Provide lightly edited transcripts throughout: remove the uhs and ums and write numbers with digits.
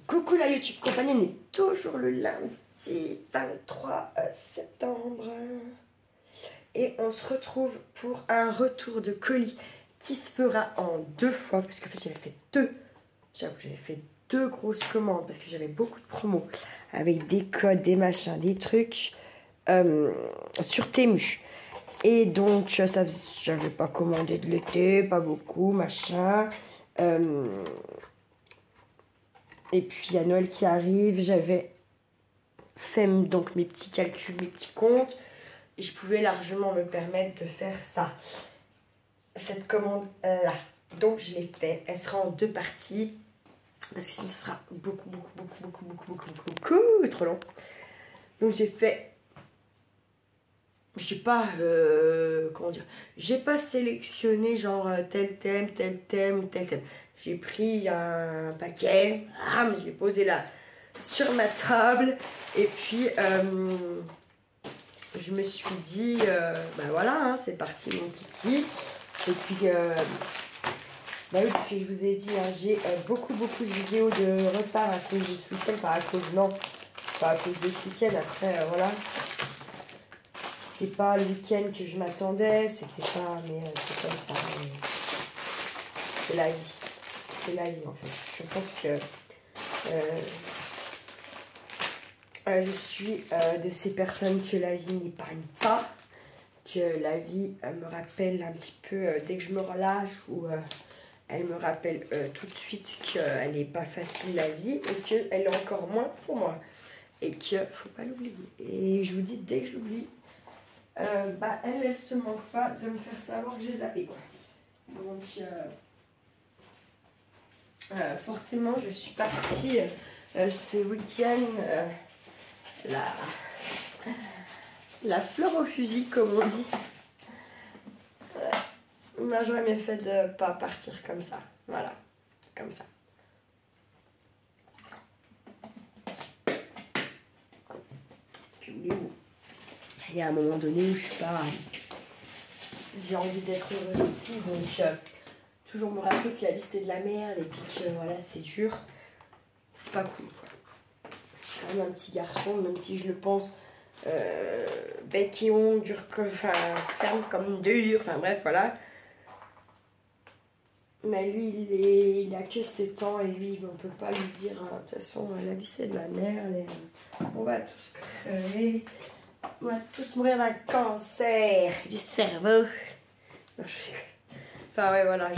Coucou la YouTube compagnie, on est toujours le lundi 23 septembre. Et on se retrouve pour un retour de colis qui se fera en 2 fois. Parce que en fait, j'avais fait deux grosses commandes parce que j'avais beaucoup de promos avec des codes, des machins, des trucs sur Temu. Et donc, j'avais pas commandé de l'été, pas beaucoup, machin. Et puis, il y a Noël qui arrive, j'avais fait donc mes petits calculs, mes petits comptes. Et je pouvais largement me permettre de faire ça. Cette commande-là. Donc, je l'ai fait. Elle sera en 2 parties. Parce que sinon, ça sera beaucoup trop long. Donc, j'ai fait... Je sais pas, comment dire, j'ai pas sélectionné genre tel thème, tel thème. J'ai pris un paquet, je l'ai posé là sur ma table et puis je me suis dit, bah voilà, hein, c'est parti mon kiki. Et puis, bah oui, parce que je vous ai dit, hein, j'ai beaucoup de vidéos de retard à cause de ce week-end, pas à cause de ce week-end, après voilà. C'est pas le week-end que je m'attendais, c'était pas, mais c'est comme ça. C'est la vie. C'est la vie en fait. Je pense que je suis de ces personnes que la vie n'épargne pas, que la vie me rappelle un petit peu dès que je me relâche ou elle me rappelle tout de suite qu'elle n'est pas facile la vie et qu'elle est encore moins pour moi. Et qu'il faut pas l'oublier. Et je vous dis, dès que je l'oublie, bah elle se manque pas de me faire savoir que j'ai zappé quoi. Donc forcément je suis partie ce week-end la fleur au fusil comme on dit. Moi j'aurais mieux fait de pas partir comme ça. Voilà, comme ça. Il y a un moment donné où je suis pas... J'ai envie d'être heureuse aussi, donc toujours me rappeler que la vie c'est de la merde et puis que voilà c'est dur. C'est pas cool quoi. Je suis quand même un petit garçon, même si je le pense bec et ongle, dur comme... Enfin, ferme comme dur, enfin bref, voilà. Mais lui, il a que 7 ans et lui, on peut pas lui dire de toute façon, la vie c'est de la merde et on va tous crever. On va tous mourir d'un cancer du cerveau. Non, enfin ouais, voilà,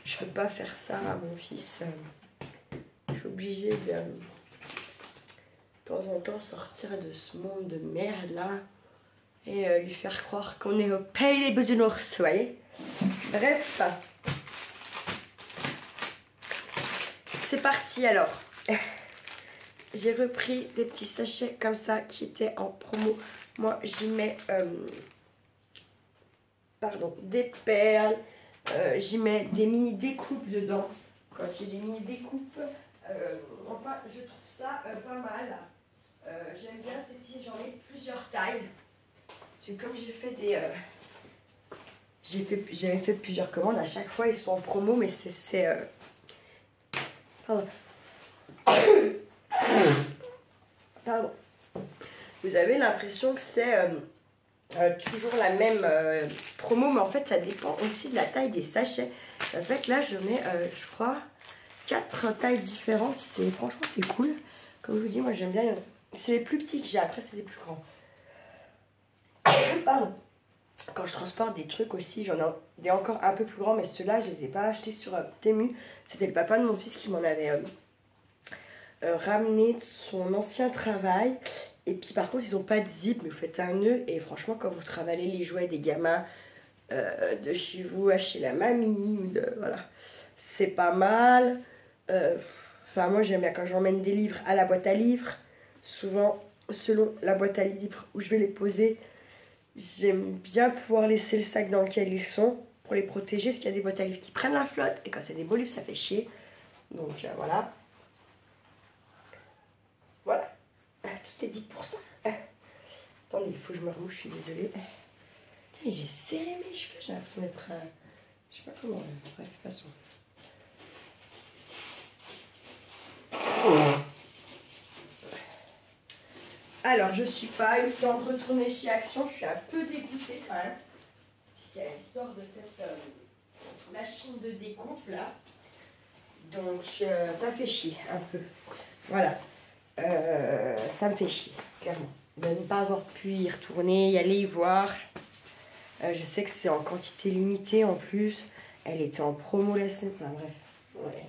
je peux pas faire ça à mon fils. Je suis obligée de temps en temps sortir de ce monde de merde là et lui faire croire qu'on est au pays des bisounours, vous voyez. Bref, c'est parti alors. J'ai repris des petits sachets comme ça qui étaient en promo. Moi j'y mets des perles, j'y mets des mini découpes dedans. Quand j'ai des mini découpes, enfin je trouve ça pas mal. J'aime bien ces petits, j'en ai plusieurs tailles. Parce que comme j'ai fait des... j'avais fait plusieurs commandes, à chaque fois ils sont en promo, mais c'est pardon. Vous avez l'impression que c'est toujours la même promo, mais en fait ça dépend aussi de la taille des sachets. En fait là je mets, je crois, 4 tailles différentes. Franchement c'est cool. Comme je vous dis, moi j'aime bien. C'est les plus petits que j'ai, après c'est les plus grands. Pardon. Quand je transporte des trucs aussi, j'en ai des encore un peu plus grands, mais ceux-là, je les ai pas achetés sur Temu. C'était le papa de mon fils qui m'en avait ramené de son ancien travail. Et puis par contre, ils n'ont pas de zip, mais vous faites un nœud. Et franchement, quand vous travaillez les jouets des gamins de chez vous, à chez la mamie, ou voilà, c'est pas mal. Enfin, moi j'aime bien quand j'emmène des livres à la boîte à livres. Souvent, selon la boîte à livres où je vais les poser, j'aime bien pouvoir laisser le sac dans lequel ils sont pour les protéger, parce qu'il y a des boîtes à livres qui prennent la flotte et quand c'est des beaux livres ça fait chier. Donc voilà. Voilà. Tout est dit pour ça. Attendez, il faut que je me remouche, je suis désolée. Tiens, j'ai serré mes cheveux, j'ai l'impression d'être... je sais pas comment... Bref, de toute façon. Alors, je suis pas eu le temps de retourner chez Action. Je suis un peu dégoûtée quand même. Puisqu'il y a l'histoire de cette machine de découpe là. Donc, ça fait chier un peu. Voilà. Ça me fait chier, clairement. De ne pas avoir pu y retourner, y aller y voir. Je sais que c'est en quantité limitée en plus. Elle était en promo la semaine. Enfin bref. Ouais.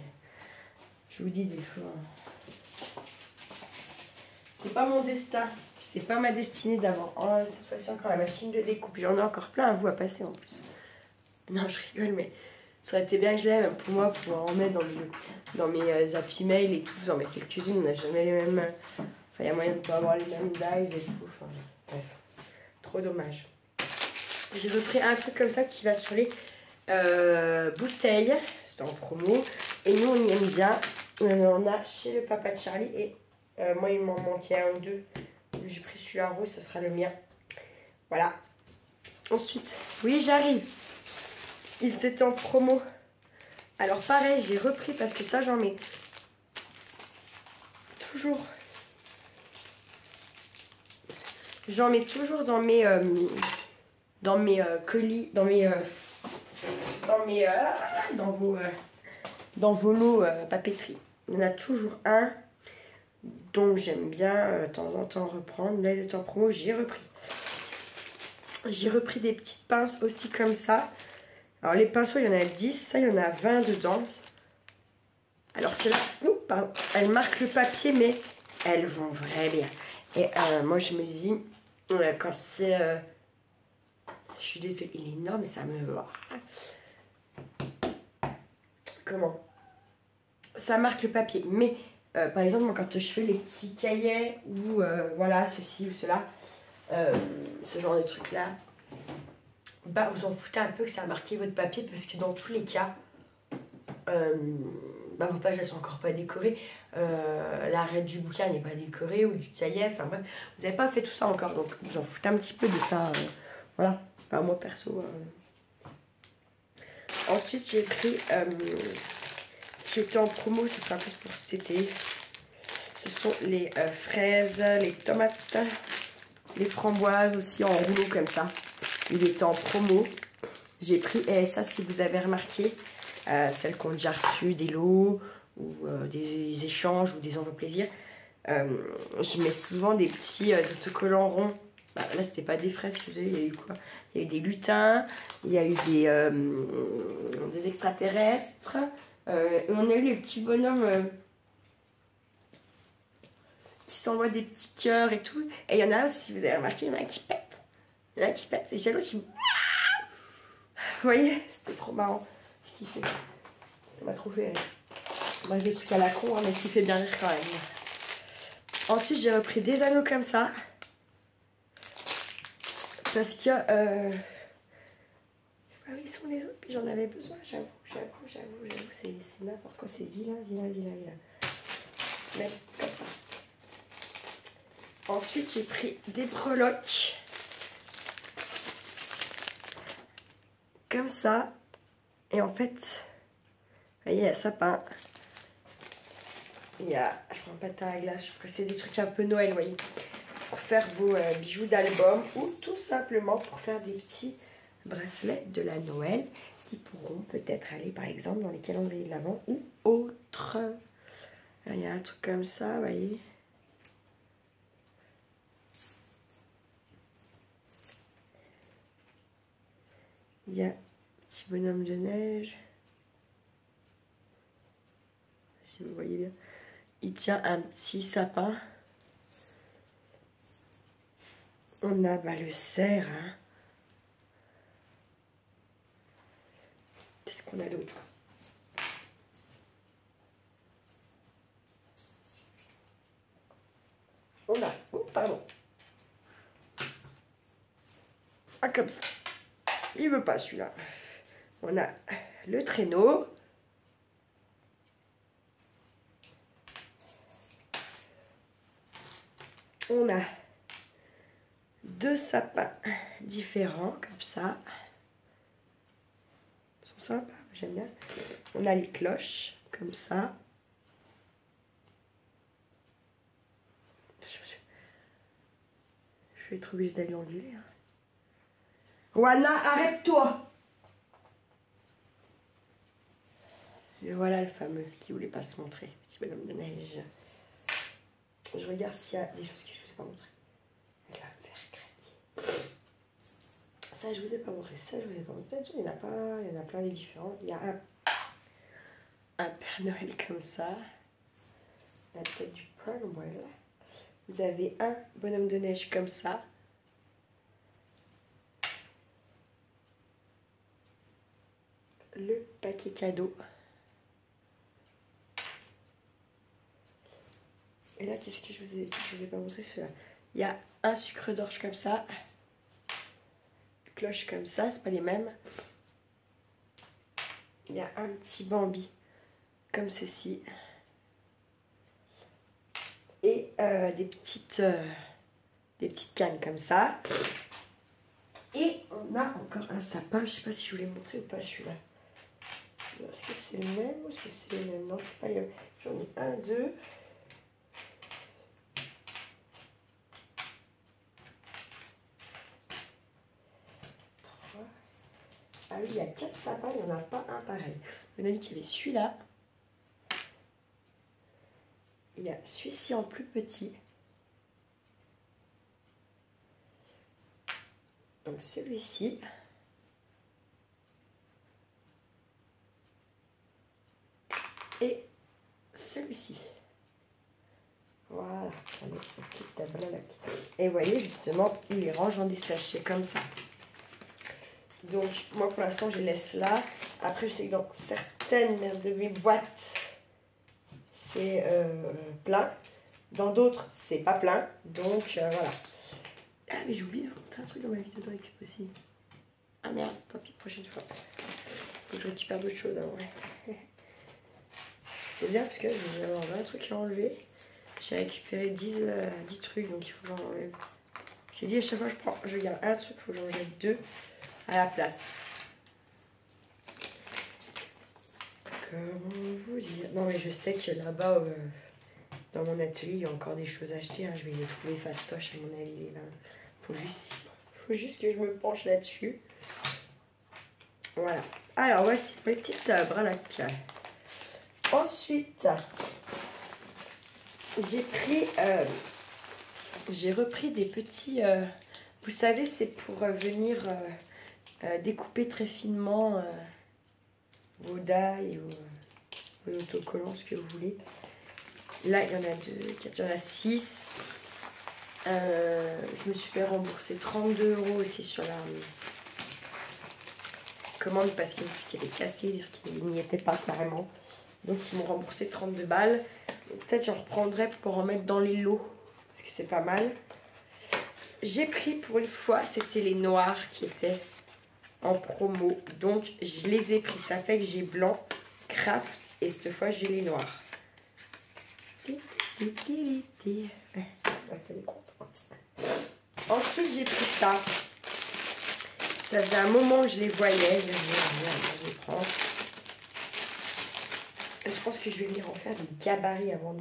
Je vous dis des fois. C'est pas mon destin. C'est pas ma destinée d'avoir cette fois-ci encore la machine de découpe. J'en ai encore plein à vous à passer en plus. Non, je rigole, mais ça aurait été bien que je l'aie, même pour moi, pour en mettre dans mes Happy Mail et tout. Vous en mettez quelques-unes, on n'a jamais les mêmes. Enfin, il y a moyen de ne pas avoir les mêmes dies et tout. Enfin, bref. Trop dommage. J'ai repris un truc comme ça qui va sur les bouteilles. C'était en promo. Et nous, on y aime bien. On a chez le papa de Charlie. Et moi, il m'en manquait un ou deux. J'ai pris celui-là rose, ça sera le mien. Voilà. Ensuite, oui, j'arrive. Ils étaient en promo. Alors pareil, j'ai repris parce que ça, j'en mets toujours. J'en mets toujours dans mes colis, dans vos lots papeterie. Il y en a toujours un. Donc j'aime bien de temps en temps reprendre. Là, ils étaient en promo, j'ai repris. J'ai repris des petites pinces aussi comme ça. Alors les pinceaux, il y en a 10, ça, il y en a 20 dedans. Alors ceux-là, pardon, elles marquent le papier, mais elles vont vraiment bien. Et moi, je me dis, quand c'est... je suis désolée, il est énorme, ça me... Comment? Ça marque le papier, mais par exemple, moi, quand je fais les petits cahiers ou voilà, ceci ou cela, ce genre de trucs-là, bah, vous en foutez un peu que ça a marqué votre papier parce que dans tous les cas, bah, vos pages elles sont encore pas décorées, l'arrêt du bouquin n'est pas décoré ou du cahier, enfin bref, vous n'avez pas fait tout ça encore donc vous en foutez un petit peu de ça, voilà, enfin, moi perso. Ensuite j'ai pris qui était en promo, ce sera plus pour cet été, ce sont les fraises, les tomates, les framboises aussi en rouleau comme ça. Il était en promo. J'ai pris, et ça si vous avez remarqué, celles qui ont déjà reçu des lots ou des échanges ou des envois plaisir, je mets souvent des petits autocollants ronds. Bah, là c'était pas des fraises que j'ai, il y a eu quoi? Il y a eu des lutins, il y a eu des extraterrestres, et on a eu les petits bonhommes qui s'envoient des petits cœurs et tout. Et il y en a aussi, si vous avez remarqué, il y en a qui pètent. Il y en a qui pètent, et j'ai l'autre qui... Vous voyez, c'était trop marrant. Je kiffais. Ça m'a trop fait rire. Moi, j'ai des trucs à la con, hein, mais qui fait bien rire quand même. Ensuite, j'ai repris des anneaux comme ça. Parce que... Ah oui, ils sont les autres, puis j'en avais besoin. J'avoue. C'est n'importe quoi. C'est vilain. Mais comme ça. Ensuite, j'ai pris des breloques. Comme ça. Et en fait, vous voyez, il y a sapin. Il y a, je prends pas de patin à glace, je trouve que c'est des trucs un peu Noël, vous voyez. Pour faire vos bijoux d'album ou tout simplement pour faire des petits bracelets de la Noël qui pourront peut-être aller par exemple dans les calendriers de l'Avent ou autres. Il y a un truc comme ça, vous voyez. Il y a un petit bonhomme de neige. Si vous voyez bien. Il tient un petit sapin. On a le cerf. Hein. Qu'est-ce qu'on a d'autre? On a... Oh, pardon. Ah, comme ça. Il veut pas celui-là. On a le traîneau. On a deux sapins différents, comme ça. Ils sont sympas, j'aime bien. On a les cloches, comme ça. Je vais être obligée d'aller engueuler. Hein. Wana, arrête-toi! Et voilà le fameux qui voulait pas se montrer, petit bonhomme de neige. Je regarde s'il y a des choses que je vous ai pas montrées. Elle va me faire craquer. Ça, je vous ai pas montré. Ça, je vous ai pas montré. Il y en a pas. Il y en a plein des différents. Il y a un Père Noël comme ça. La tête du Père Noël. Vous avez un bonhomme de neige comme ça. Le paquet cadeau. Et là, qu'est-ce que je vous ai pas montré celui-là. Il y a un sucre d'orge comme ça. Cloche comme ça, c'est pas les mêmes. Il y a un petit Bambi comme ceci. Et des petites cannes comme ça. Et on a encore un sapin. Je sais pas si je vous l'ai montré ou pas celui-là. Est-ce que c'est le même ou est-ce que c'est le même? Non, c'est pas le même. J'en ai un, deux. Ah oui, il y a 4 sapins, il n'y en a pas un pareil. On a dit qu'il y avait celui-là. Il y a celui-ci en plus petit. Donc celui-ci. Et celui-ci. Voilà. Et vous voyez, justement, il les range dans des sachets comme ça. Donc, moi, pour l'instant, je les laisse là. Après, je sais que dans certaines de mes boîtes, c'est plein. Dans d'autres, c'est pas plein. Donc, voilà. Ah, mais j'ai oublié de vous montrer un truc dans ma vidéo de récup aussi. Ah merde, tant pis, prochaine fois. Faut que je récupère d'autres choses avant. Ouais. C'est bien parce que je vais avoir 20 trucs à enlever. J'ai récupéré 10 trucs, donc il faut que j'en enlève. J'ai dit à chaque fois je garde un truc, il faut que j'en jette 2 à la place. Comment vous dire? Non mais je sais que là-bas, dans mon atelier, il y a encore des choses à acheter. Hein. Je vais les trouver fastoche à mon avis. Faut juste que je me penche là-dessus. Voilà. Alors voici mes petites bralaques. Ensuite, j'ai repris des petits... vous savez, c'est pour venir découper très finement vos dailles ou vos autocollants, ce que vous voulez. Là, il y en a 2, 4, il y en a 6. Je me suis fait rembourser 32 € aussi sur la commande parce qu'il y a des trucs qui avaient cassé, des trucs qui n'y étaient pas carrément. Donc ils m'ont remboursé 32 balles. Peut-être j'en reprendrai pour en mettre dans les lots parce que c'est pas mal. J'ai pris pour une fois, c'était les noirs qui étaient en promo. Donc je les ai pris. Ça fait que j'ai blanc, craft et cette fois j'ai les noirs. Ensuite j'ai pris ça. Ça faisait un moment que je les voyais. Je les prends. Je pense que je vais venir en faire des gabarits avant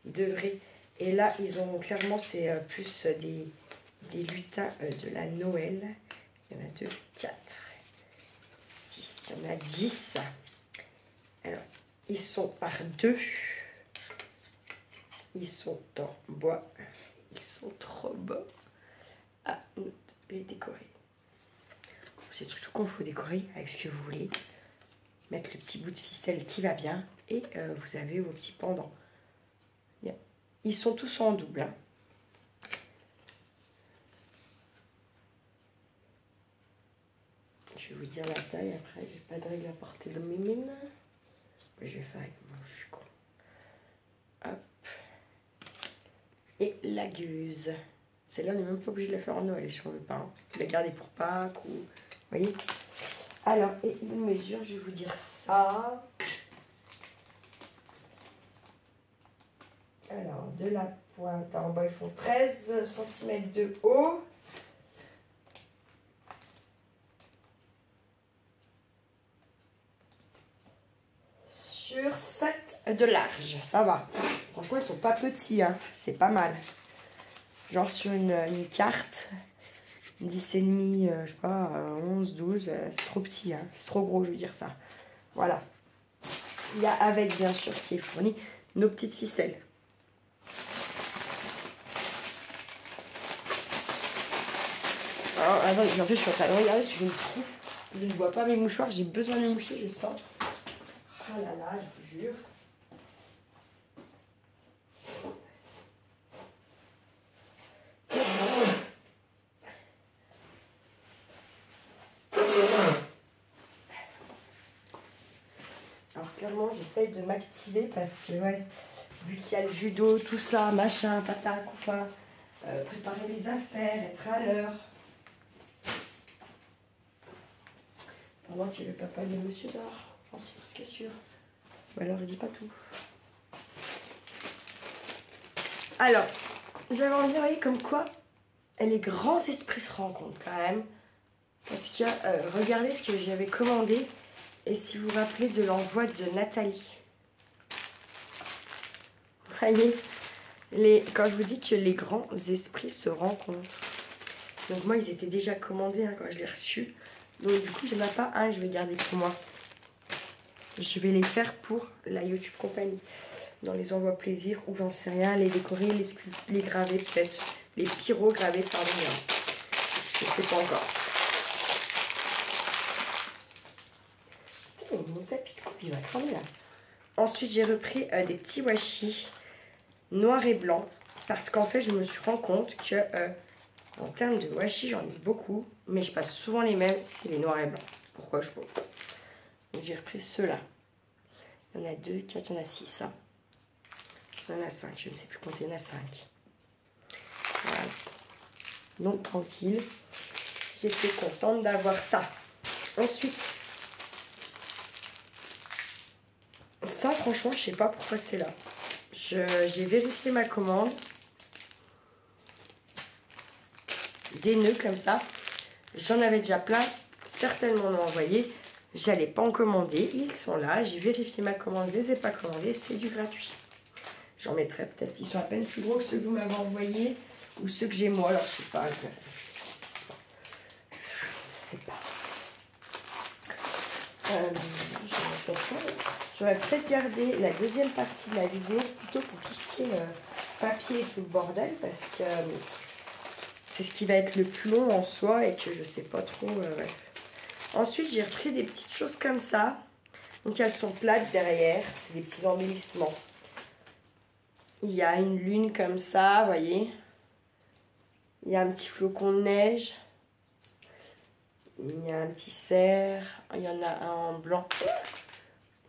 d'œuvrer. Et là, ils ont clairement, c'est plus des lutins de la Noël. Il y en a 2, 4, 6, il y en a 10. Alors, ils sont par 2. Ils sont en bois. Ils sont trop beaux. À nous de les décorer. C'est tout qu'on faut décorer avec ce que vous voulez. Mettre le petit bout de ficelle qui va bien. Et vous avez vos petits pendants. Ils sont tous en double. Hein. Je vais vous dire la taille. Après, j'ai pas de règle à porter de mes mines. Je vais faire avec mon chucon. Hop. Et la gueuse. Celle-là, on n'est même pas obligé de la faire en Noël si on veut pas. Hein. La garder pour Pâques ou... Vous voyez. Alors, et une mesure, je vais vous dire ça. Alors, de la pointe en bas, ils font 13 cm de haut. Sur 7 de large, ça va. Franchement, ils sont pas petits, hein. C'est pas mal. Genre sur une carte, 10,5, je sais pas, 11, 12, c'est trop petit, hein. C'est trop gros, je veux dire ça. Voilà. Il y a avec, bien sûr, qui est fourni, nos petites ficelles. Alors, attends, en fait, je suis en train de regarder si je me trouve. Je ne vois pas mes mouchoirs, j'ai besoin de moucher, je sens. Oh là là, je vous jure. Alors clairement, j'essaye de m'activer parce que, ouais, vu qu'il y a le judo, tout ça, machin, tata, couffin, préparer les affaires, être à l'heure. Pendant que le papa de monsieur dort, j'en suis presque sûre. Ou alors il dit pas tout. Alors, j'avais envie de dire, vous voyez, comme quoi les grands esprits se rencontrent quand même. Parce que regardez ce que j'avais commandé. Et si vous vous rappelez de l'envoi de Nathalie. Voyez, quand je vous dis que les grands esprits se rencontrent. Donc moi, ils étaient déjà commandés hein, quand je l'ai reçu. Donc du coup, je n'en ai pas un, je vais garder pour moi. Je vais les faire pour la YouTube Compagnie. Dans les envois plaisir ou j'en sais rien, les décorer, les graver peut-être. Les pyrograver, pardon. Je ne sais pas encore. Mon tapis de coupe, il va cramer là. Ensuite, j'ai repris des petits washi noir et blanc. Parce qu'en fait, je me suis rendu compte que en termes de washi, j'en ai beaucoup. Mais je passe souvent les mêmes, c'est les noirs et blancs. Pourquoi je peux. Donc j'ai repris ceux-là. Il y en a 2, 4, il y en a 6. Hein. Il y en a 5, je ne sais plus compter, il y en a 5. Voilà. Donc tranquille. J'étais contente d'avoir ça. Ensuite, ça franchement, je sais pas pourquoi c'est là. J'ai vérifié ma commande. Des nœuds comme ça. J'en avais déjà plein. Certainement m'ont envoyé. J'allais pas en commander. Ils sont là. J'ai vérifié ma commande. Je les ai pas commandés. C'est du gratuit. J'en mettrai peut-être qu'ils sont à peine plus gros que ceux que vous m'avez envoyés. Ou ceux que j'ai moi. Alors je sais pas. Je sais pas. J'aurais peut-être gardé la deuxième partie de la vidéo plutôt pour tout ce qui est papier et tout le bordel. Parce que c'est ce qui va être le plus long en soi et que je sais pas trop. Ouais. Ensuite, j'ai repris des petites choses comme ça. Donc, elles sont plates derrière. C'est des petits embellissements. Il y a une lune comme ça, vous voyez. Il y a un petit flocon de neige. Il y a un petit cerf. Il y en a un en blanc.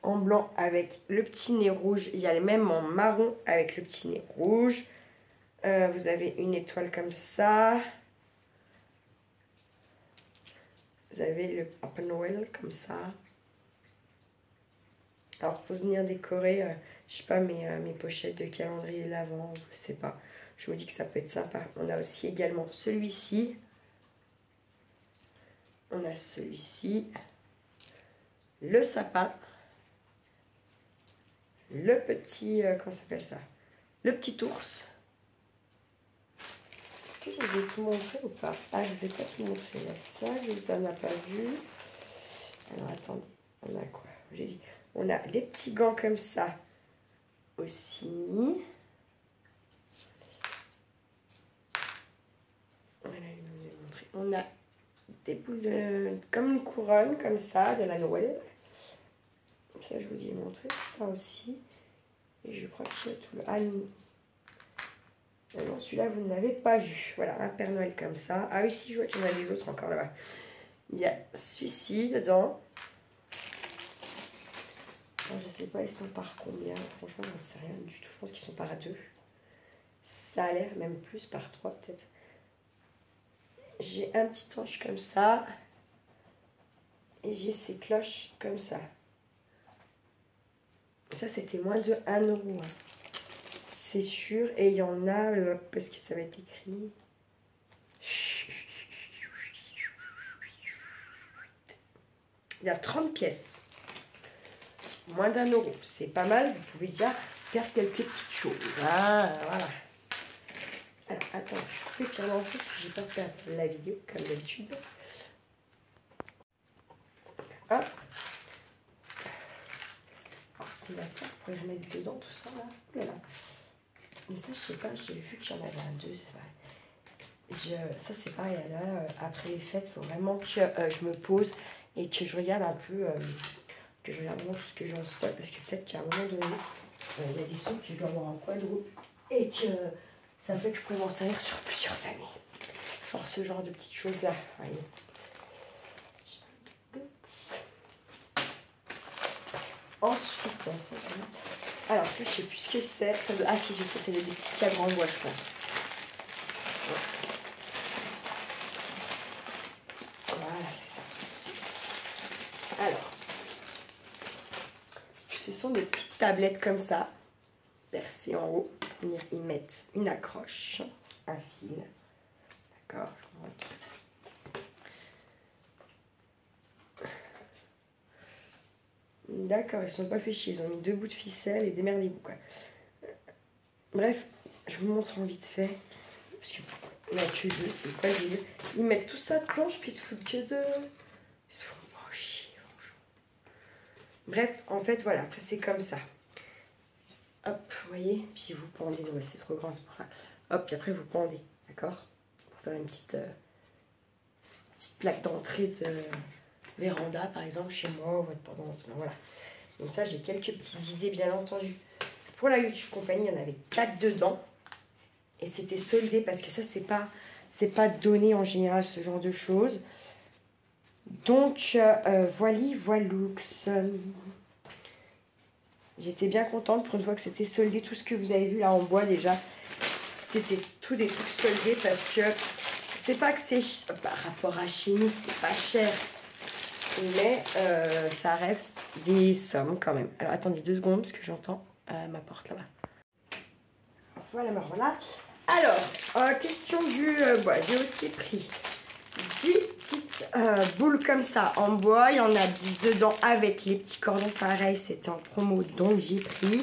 En blanc avec le petit nez rouge. Il y a les mêmes en marron avec le petit nez rouge. Vous avez une étoile comme ça. Vous avez le Papa Noël comme ça. Alors pour venir décorer, je sais pas, mes pochettes de calendrier de l'Avent, je sais pas. Je me dis que ça peut être sympa. On a aussi également celui-ci. On a celui-ci. Le sapin. Le petit, comment ça s'appelle ça? Le petit ours. Est-ce que je vous ai tout montré ou pas? Ah, je vous ai pas tout montré. Il y a ça, je vous en ai pas vu. Alors attendez, on a quoi? J'ai dit. On a les petits gants comme ça aussi. Voilà, je vous ai montré. On a des boules de, comme une couronne, comme ça, de la Noël. Ça, je vous ai montré ça aussi. Et je crois qu'il y a tout le... Ah non, celui-là, vous ne l'avez pas vu. Voilà, un Père Noël comme ça. Ah oui, si, je vois qu'il y en a des autres encore là-bas. Il y a celui-ci dedans. Je sais pas, ils sont par combien. Franchement, j'en sais rien du tout. Je pense qu'ils sont par 2. Ça a l'air même plus par 3 peut-être. J'ai un petit ange comme ça. Et j'ai ces cloches comme ça. Ça, c'était moins de 1 €. Hein. C'est sûr. Et il y en a, parce que ça va être écrit. Il y a 30 pièces. Moins d'1 €. C'est pas mal. Vous pouvez déjà faire quelques petites choses. Ah, voilà. Alors, Attends, je peux relancer parce que j'ai pas fait la vidéo comme d'habitude. Hop. Alors c'est la carte pour remettre dedans tout ça là. Ouh là là. Mais ça je sais pas, j'ai vu qu'il y en avait un deux, c'est vrai. Ça c'est pareil, là, après les fêtes, il faut vraiment que je me pose et que je regarde un peu, que je regarde vraiment tout ce que j'ai en stock, parce que peut-être qu'à un moment donné, il y a des trucs que je dois avoir en quadro et que ça fait que je pourrais m'en servir sur plusieurs années. Genre ce genre de petites choses là, voyez. Ensuite, ça, alors ça je sais plus ce que c'est. Ah si, je sais, c'est des petits cadres en bois, je pense. Voilà, c'est ça. Alors, ce sont des petites tablettes comme ça, percées en haut. Venir y mettre une accroche, un fil. D'accord, je vous montre. D'accord, ils sont pas fait chier, ils ont mis 2 bouts de ficelle et démerdez-vous quoi. Bref, je vous montre en vite fait. Parce que la queue d'eux, c'est pas génial. Ils mettent tout ça de planche puis ils se foutent que de. Ils se font pas chier, franchement. Bref, en fait, voilà, après c'est comme ça. Hop, vous voyez, puis vous pendez. Ouais, c'est trop grand, c'est pour ça. Hop, puis après vous pendez, d'accord? Pour faire une petite plaque d'entrée de véranda, par exemple, chez moi, ou votre pendant. Voilà. Donc ça, j'ai quelques petites idées, bien entendu. Pour la YouTube Compagnie, il y en avait 4 dedans. Et c'était soldé parce que ça, c'est pas donné en général, ce genre de choses. Donc, voilou. J'étais bien contente pour une fois que c'était soldé. Tout ce que vous avez vu là en bois déjà, c'était tout des trucs soldés parce que c'est pas que c'est par rapport à chez nous, c'est pas cher. Mais ça reste des sommes quand même. Alors attendez 2 secondes parce que j'entends ma porte là-bas. Voilà, voilà. Alors, question du bois. J'ai aussi pris 10 petites boules comme ça en bois. Il y en a 10 dedans avec les petits cordons pareil. C'était en promo, donc j'ai pris.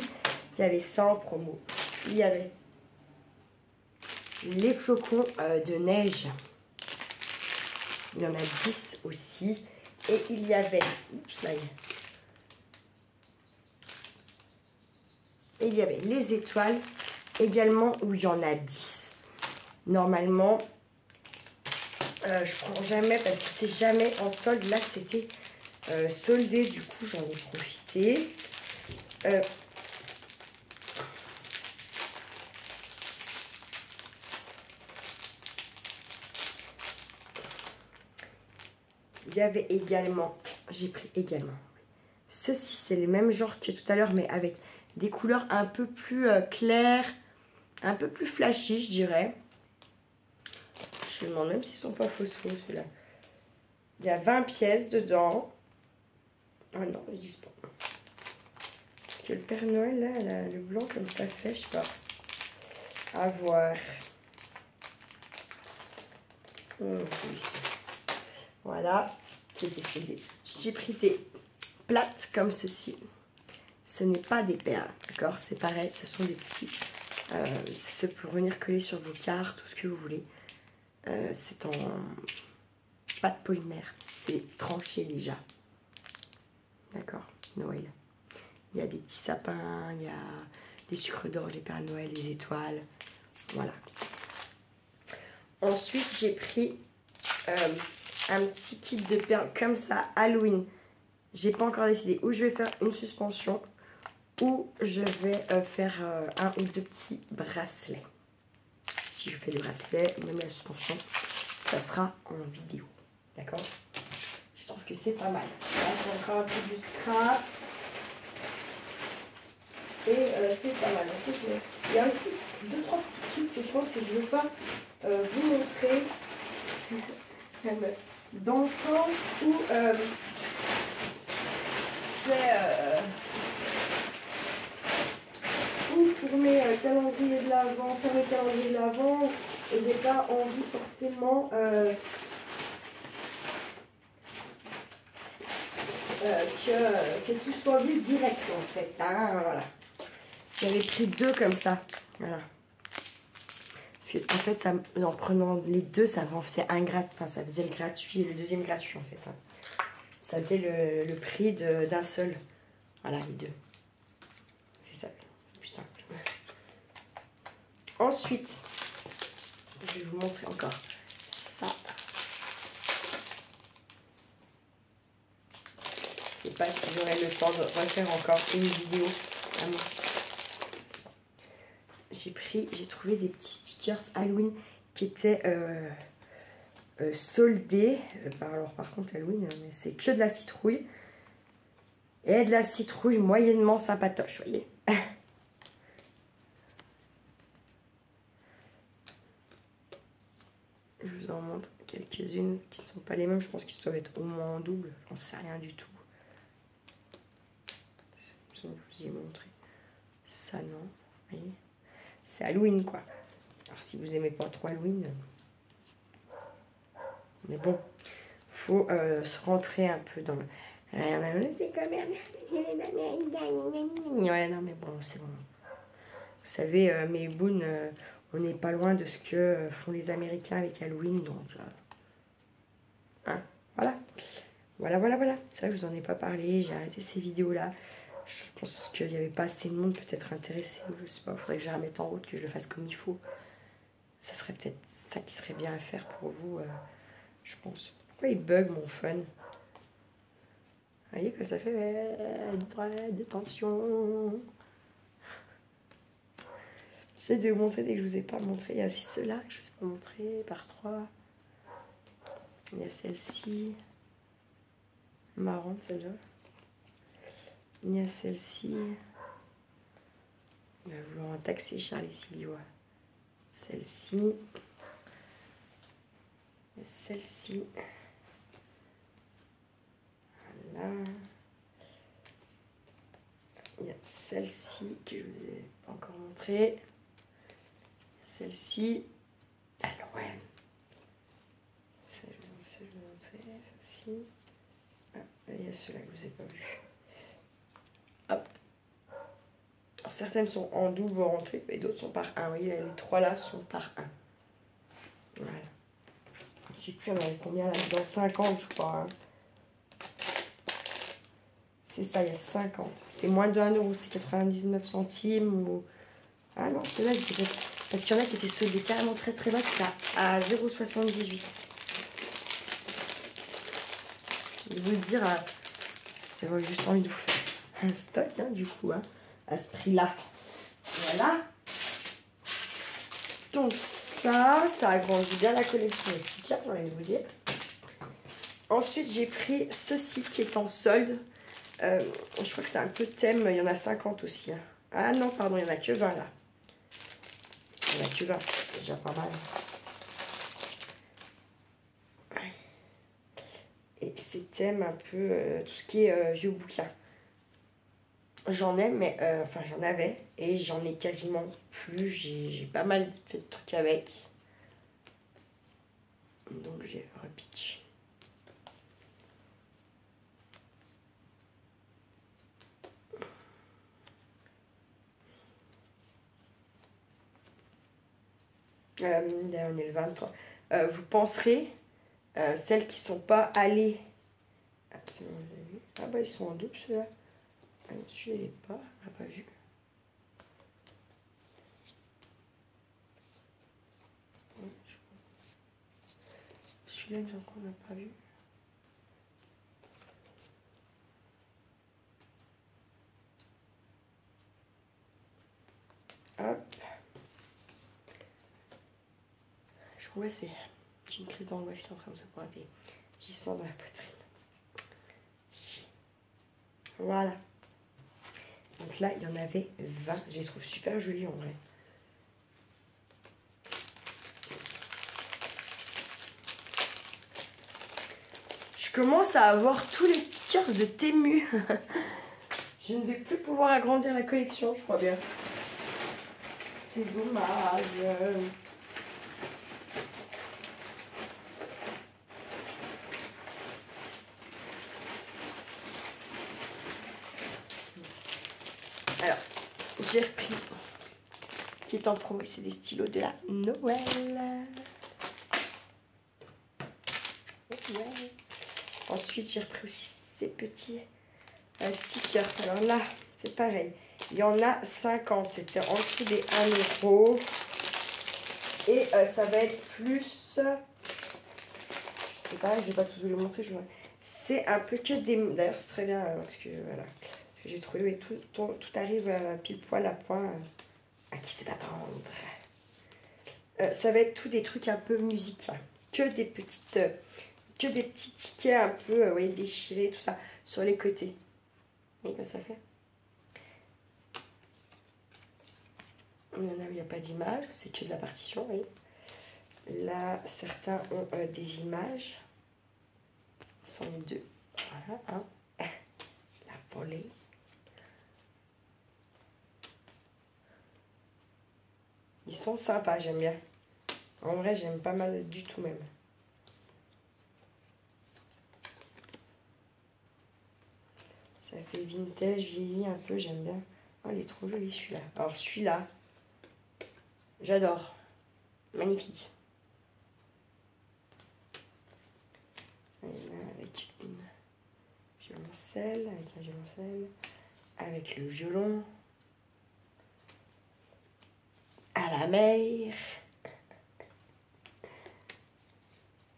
Il y avait ça en promo. Il y avait les flocons de neige. Il y en a 10 aussi. Et il y avait... Oups, là, et il y avait les étoiles également où il y en a 10. Normalement, je prends jamais parce que c'est jamais en solde. Là, c'était soldé. Du coup, j'en ai profité. Il y avait également, j'ai pris également, ceci c'est le même genre que tout à l'heure mais avec des couleurs un peu plus claires, un peu plus flashy je dirais. Je me demande même s'ils sont pas phospho ceux-là. Il y a 20 pièces dedans. Ah non, je dis pas. Parce que le Père Noël là, le blanc comme ça fait, je sais pas. À voir. Voilà. J'ai pris des plates comme ceci. Ce n'est pas des perles, d'accord? C'est pareil, ce sont des petits. C'est pour venir coller sur vos cartes, tout ce que vous voulez. C'est en pâte polymère. C'est tranché déjà. D'accord? Noël. Il y a des petits sapins, il y a des sucres d'orge, les Pères Noël, les étoiles. Voilà. Ensuite, j'ai pris un petit kit de perles comme ça, Halloween. J'ai pas encore décidé où je vais faire une suspension ou je vais faire un ou 2 petits bracelets. Si je fais des bracelets, même la suspension, ça sera en vidéo. D'accord? Je trouve que c'est pas mal. Là, j'ai encore un peu du scrap. Et c'est pas mal. Ensuite, il y a aussi 2-3 petits trucs que je pense que je ne veux pas vous montrer. Dans le sens où c'est ou pour mes calendriers de l'Avent, faire mes calendriers de l'Avent, et j'ai pas envie forcément que tout soit vu direct en fait. Ah, voilà. J'avais pris 2 comme ça. Voilà. Parce Parce que, en fait, ça, en prenant les deux, ça faisait ça faisait le gratuit et le deuxième gratuit en fait. Hein. Ça faisait le prix d'un seul. Voilà, les deux. C'est ça, c'est plus simple. Ensuite, je vais vous montrer encore ça. Je sais pas si j'aurai le temps de refaire encore une vidéo. J'ai trouvé des petits stickers Halloween qui étaient soldés. Alors par contre Halloween, c'est que de la citrouille. Et de la citrouille moyennement sympatoche, vous voyez. Je vous en montre quelques-unes qui ne sont pas les mêmes. Je pense qu'ils doivent être au moins en double. J'en sais rien du tout. Je vous ai montré. Ça, non. Vous voyez, c'est Halloween, quoi. Alors, si vous aimez pas trop Halloween... Mais bon, faut se rentrer un peu dans le... C'est comme... Ouais, non, mais bon, c'est bon. Vous savez, mes boons, on n'est pas loin de ce que font les Américains avec Halloween, donc... hein, voilà. Voilà. Ça, je vous en ai pas parlé, j'ai arrêté ces vidéos-là. Je pense qu'il n'y avait pas assez de monde peut-être intéressé, ou je sais pas, il faudrait que je la remette en route, que je le fasse comme il faut. Ça serait peut-être ça qui serait bien à faire pour vous, je pense. Pourquoi il bug mon fun? Vous voyez que ça fait de tension. J'essaie de vous montrer dès que je vous ai pas montré. Il y a aussi ceux-là que je vous ai pas montré par 3. Il y a celle-ci. Marrante celle-là. Il y a celle-ci. Il va vouloir en taxer Charlie Siliois. Celle-ci. Celle-ci. Voilà. Il y a celle-ci que je vous ai pas encore montré. Celle-ci. Alors ouais. Ça, je vais vous montrer. Celle-ci. Ah, il y a ceux-là que je vous ai pas vu. Hop. Alors, certaines sont en double rentrée et d'autres sont par un. Vous voyez, les trois là sont par un. Voilà. Je sais plus, on avait combien là dedans? 50, je crois. Hein. C'est ça, il y a 50. C'était moins de 1 euro, c'était 99 centimes. Ou... ah non, c'est là, peut-être. Parce qu'il y en a qui étaient soldés carrément très très bas, c'était à 0,78. Je vais vous le dire, j'avais juste envie de vous faire un stock, hein, du coup, hein, à ce prix-là. Voilà. Donc ça agrandit bien la collection de stickers, j'ai envie de vous dire. Ensuite, j'ai pris ceci qui est en solde. Je crois que c'est un peu thème, il y en a 50 aussi. Hein. Ah non, pardon, il n'y en a que 20 là. Il n'y en a que 20, c'est déjà pas mal. Et c'est thème un peu tout ce qui est vieux bouquins. J'en ai, mais enfin j'en avais et j'en ai quasiment plus. J'ai pas mal fait de trucs avec. Donc j'ai repitch. On est le 23. Vous penserez, celles qui sont pas allées. Absolument, j'ai vu. Ah bah ils sont en double ceux-là. Ah non, celui-là il est pas. On l'a pas vu. Celui-là il me semble qu'on n'a pas vu. Hop. Je vois c'est une crise d'angoisse qui est en train de se pointer. J'y sens dans la poitrine. Voilà. Donc là, il y en avait 20. Je les trouve super jolies en vrai. Je commence à avoir tous les stickers de Temu. Je ne vais plus pouvoir agrandir la collection, je crois bien. C'est dommage. Alors, j'ai repris qui est en promo. C'est des stylos de la Noël. Ouais. Ensuite, j'ai repris aussi ces petits stickers. Alors là, c'est pareil. Il y en a 50. C'était en dessous des 1 euro. Et ça va être plus... Je sais pas, je vais pas tout vous le montrer. C'est un peu que des... D'ailleurs, ce serait bien parce que voilà. Parce que j'ai trouvé oui, tout arrive pile poil à point à qui c'est attendre. Ça va être tout des trucs un peu musique. Que des petits tickets un peu ouais, déchirés, tout ça, sur les côtés. Et comme ça fait. Il y en a où il n'y a pas d'image, c'est que de la partition, oui. Là, certains ont des images. C'en est deux. Voilà, hein. La volée. Ils sont sympas, j'aime bien. En vrai, j'aime pas mal du tout même. Ça fait vintage, vieilli un peu, j'aime bien. Oh, il est trop joli celui-là. Alors celui-là, j'adore. Magnifique. Avec une violoncelle, avec un violoncelle, avec le violon, à la mer.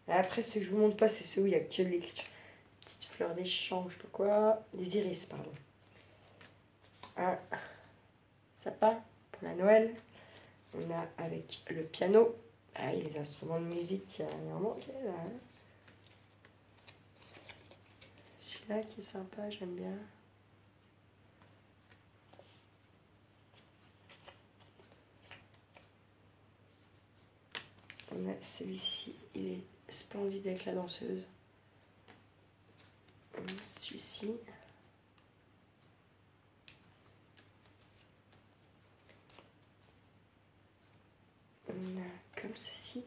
Après, ceux que je vous montre pas, c'est ceux où il n'y a que de l'écriture. Petite fleur des champs, je sais pas quoi. Des iris, pardon. Un sapin pour la Noël. On a avec le piano. Ah oui, les instruments de musique, il y en manque là. Celui-là qui est sympa, j'aime bien. On a celui-ci, il est splendide avec la danseuse. Celui-ci. On a comme ceci.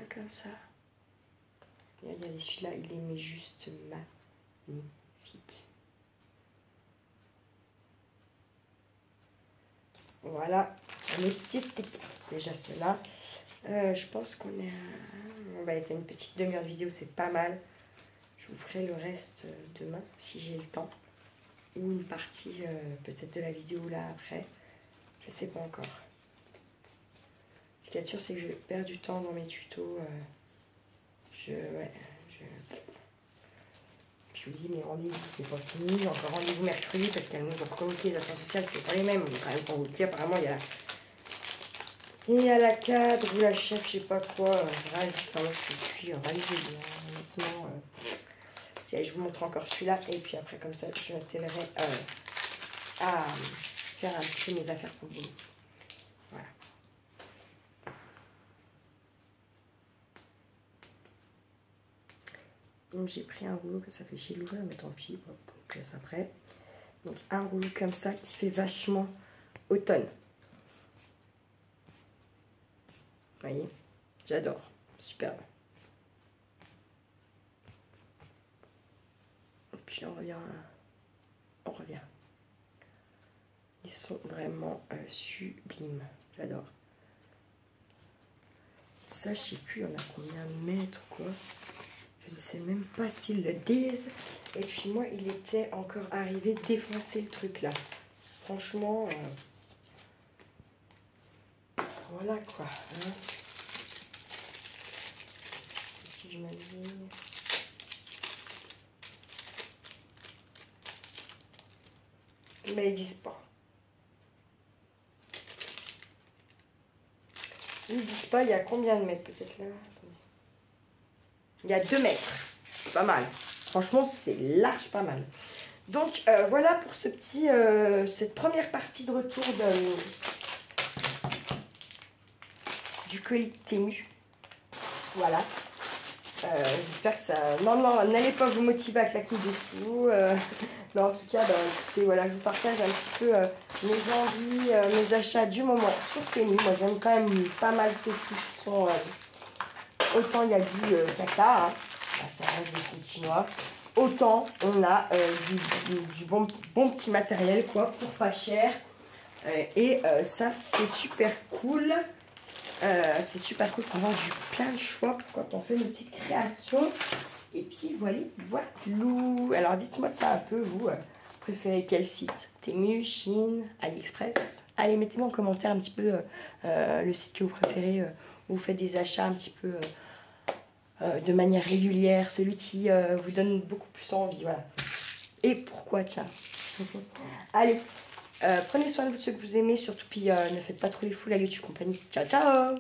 Comme ça. Et regardez, celui-là, il est mais juste magnifique. Voilà, les petits stickers. Déjà ceux-là. Je pense qu'on est on va être à une petite demi-heure de vidéo, c'est pas mal. Je vous ferai le reste demain, si j'ai le temps. Ou une partie peut-être de la vidéo là après. Je sais pas encore. Ce qu'il y a de sûr, c'est que je perds du temps dans mes tutos. Je vous dis, mes rendez-vous, c'est pas fini. Encore rendez-vous mercredi parce qu'elles nous ont provoqué les affaires sociales, c'est pas les mêmes. On est quand même pour vous dire, apparemment, il y a la cadre ou la chef, je sais pas quoi. Moi, je suis ravie, honnêtement. Je vous montre encore celui-là. Et puis après, comme ça, je m'attellerai à faire un petit peu mes affaires pour vous. Voilà. Donc j'ai pris un rouleau que ça fait chez l'ouvrir, mais tant pis, bon, donc laisse après. Donc un rouleau comme ça qui fait vachement automne. Vous voyez, j'adore, superbe. Et puis on revient. Ils sont vraiment sublimes, j'adore. Ça, je sais plus, il y en a combien de mètres ou quoi. Je ne sais même pas s'ils le disent. Et puis moi, il était encore arrivé défoncer le truc là. Franchement, voilà quoi. Hein. Si je m'aligne. Mais ils disent pas. Ils disent pas, il y a combien de mètres peut-être là? Il y a 2 mètres. C'est pas mal. Franchement, c'est large, pas mal. Donc, voilà pour ce petit, cette première partie de retour du colis de Temu. Voilà. J'espère que ça... Non, n'allez pas vous motiver à claquer dessous. Mais en tout cas, écoutez, voilà, je vous partage un petit peu mes envies, mes achats du moment sur Temu. Moi, j'aime quand même pas mal ceux-ci qui sont... autant il y a du caca, hein. ça reste des signes chinois. Autant on a du bon petit matériel quoi, pour pas cher. Ça c'est super cool. C'est super cool pour avoir plein de choix pour quand on fait nos petites créations. Et puis voilà. Alors dites-moi ça un peu, vous préférez quel site? Temu, Chine, AliExpress? Allez, mettez-moi en commentaire un petit peu le site que vous préférez, où vous faites des achats un petit peu de manière régulière, celui qui vous donne beaucoup plus envie, voilà. Et pourquoi, tiens. Allez, prenez soin de vous, ceux que vous aimez, surtout, puis ne faites pas trop les fous, la YouTube compagnie. Ciao, ciao!